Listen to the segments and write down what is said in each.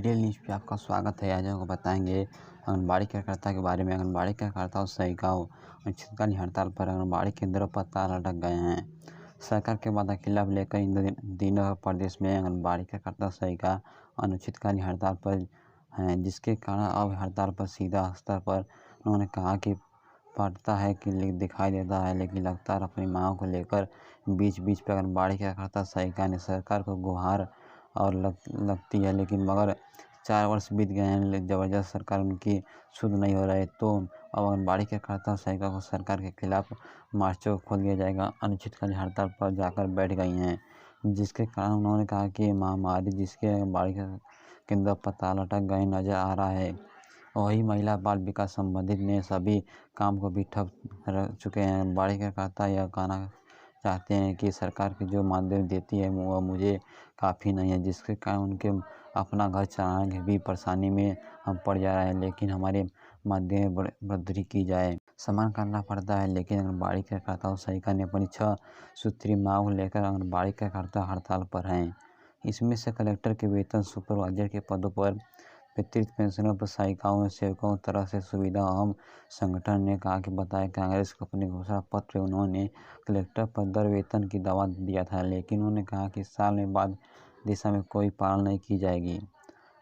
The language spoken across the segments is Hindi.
मीडिया न्यूज़ पे आपका स्वागत है। आज आपको बताएंगे आंगनबाड़ी कार्यकर्ता के बारे में। आंगनबाड़ी कार्यकर्ता और सेविकाओं अनिश्चितकालीन हड़ताल पर। आंगनबाड़ी केंद्रों पर ताला लटक गए हैं। सरकार के वादा खिलाफ लेकर इन दिनों प्रदेश में आंगनबाड़ी कार्यकर्ता सेविका अनिश्चितकालीन हड़ताल पर हैं, जिसके कारण अब हड़ताल पर सीधा स्तर पर उन्होंने कहा कि पड़ता है कि दिखाई देता है, लेकिन लगातार अपनी मांगों को लेकर बीच बीच पर आंगनबाड़ी कार्यकर्ता सेविका ने सरकार को गुहार और लगती है, लेकिन मगर 4 वर्ष बीत गए हैं, ज़बरदस्त सरकार उनकी सुध नहीं हो रही। तो अब आंगनबाड़ी कार्यकर्ता सेविका को सरकार के खिलाफ मार्चों को खोल दिया जाएगा। अनिश्चितकालीन हड़ताल पर जाकर बैठ गई हैं, जिसके कारण उन्होंने कहा कि महामारी जिसके आंगनबाड़ी केंद्र पर ताला लटक गए नजर आ रहा है। वही महिला बाल विकास संबंधित ने सभी काम को भी ठप रख चुके हैं। आंगनबाड़ी कार्यकर्ता यह कहना चाहते हैं कि सरकार की जो मानदेय देती है वह मुझे काफ़ी नहीं है, जिसके कारण उनके अपना घर चलाने की भी परेशानी में हम पड़ जा रहे हैं। लेकिन हमारे मानदेय में बढ़ोतरी की जाए, सम्मान करना पड़ता है। लेकिन आंगनबाड़ी कार्यकर्ताओं सेविका ने अपनी 6 सूत्री मांग को लेकर आंगनबाड़ी कार्यकर्ता हड़ताल पर हैं। इसमें से कलेक्टर के वेतन, सुपरवाइजर के पदों पर वितरित पेंशनों पर सेविकाओं और सेवकों तरह से सुविधा। अहम संगठन ने कहा कि बताया कांग्रेस को अपने घोषणा पत्र उन्होंने कलेक्टर पर दर वेतन की दावा दिया था, लेकिन उन्होंने कहा कि साल में बाद दिशा में कोई पालन नहीं की जाएगी।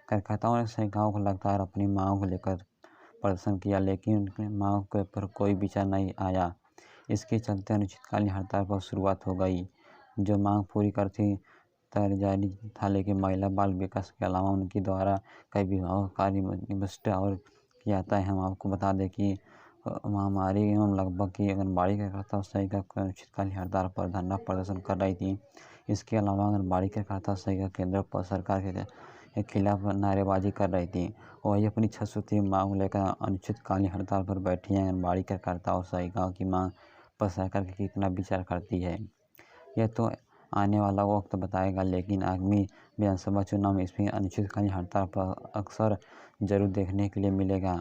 कार्यकर्ताओं ने सेविकाओं को लगातार अपनी मांगों को लेकर प्रदर्शन किया, लेकिन उनकी मांगों के पर कोई विचार नहीं आया। इसके चलते अनिश्चितकालीन हड़ताल पर शुरुआत हो गई। जो मांग पूरी करती जारी था, लेकिन महिला बाल विकास के अलावा उनके द्वारा कई विभागों का कार्य निष्ठ और किया जाता है। हम आपको बता दें कि महामारी एवं लगभग की आंगनबाड़ी कार्यकर्ता सेविका अनिश्चितकालीन हड़ताल पर धरना प्रदर्शन कर रही थी। इसके अलावा आंगनबाड़ी कार्यकर्ता सेविका केंद्र पर सरकार के खिलाफ नारेबाजी कर रही थी। वही अपनी 6 सूत्री मांग लेकर अनिश्चितकालीन हड़ताल पर बैठी हैं। आंगनबाड़ी कार्यकर्ता और सेविकाओं की मांग पर सरकार कितना विचार करती है, यह तो आने वाला वक्त बताएगा। लेकिन आगामी विधानसभा चुनाव में इसमें अनिश्चितकालीन हड़ताल पर अक्सर जरूर देखने के लिए मिलेगा।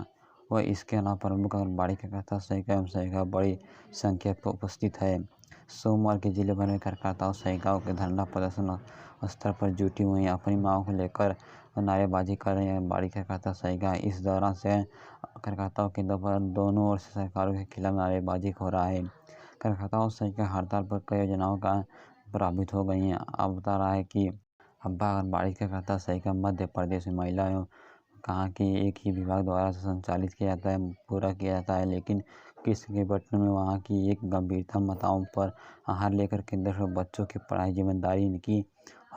वह इसके अलावा प्रमुख आंगनबाड़ी कार्यकर्ता सेविका बड़ी संख्या पर उपस्थित है। सोमवार के जिले भर में कार्यकर्ताओं सेविकाओं के धरना प्रदर्शन स्तर पर जुटी हुई अपनी मांगों को लेकर नारेबाजी कर रही आंगनबाड़ी कार्यकर्ता सेविका। इस दौरान से कार्यकर्ताओं के दोनों ओर से सरकारों के खिलाफ नारेबाजी हो रहा है। कार्यकर्ताओं सेविका हड़ताल पर कई योजनाओं का प्रभावित हो गई हैं। अब बता रहा है कि अब्बा आंगनबाड़ी कार्यकर्ता सेविका मध्य प्रदेश में महिलाओं कहा कि एक ही विभाग द्वारा संचालित किया जाता है, पूरा किया जाता है, लेकिन कृषि के बटन में वहाँ की एक गंभीरता माताओं पर आहार लेकर केंद्र पर बच्चों की पढ़ाई जिम्मेदारी इनकी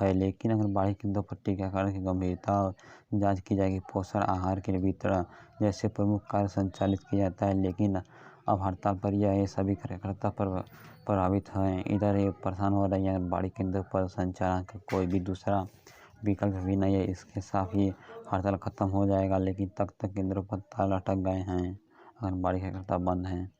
है। लेकिन आंगनबाड़ी केंद्रों पर टीकाकरण की गंभीरता और जाँच की जाएगी। पोषण आहार के वितरण जैसे प्रमुख कार्य संचालित किया जाता है, लेकिन अब हड़ताल पर यह सभी कार्यकर्ता पर प्रभावित हैं। इधर ये परेशान हो रही है आंगनबाड़ी केंद्र पर संचालन का कोई भी दूसरा विकल्प भी नहीं है। इसके साथ ही हड़ताल खत्म हो जाएगा, लेकिन तब तक केंद्रों पर ताला लटक गए हैं। आंगनबाड़ी कार्यकर्ता बंद हैं।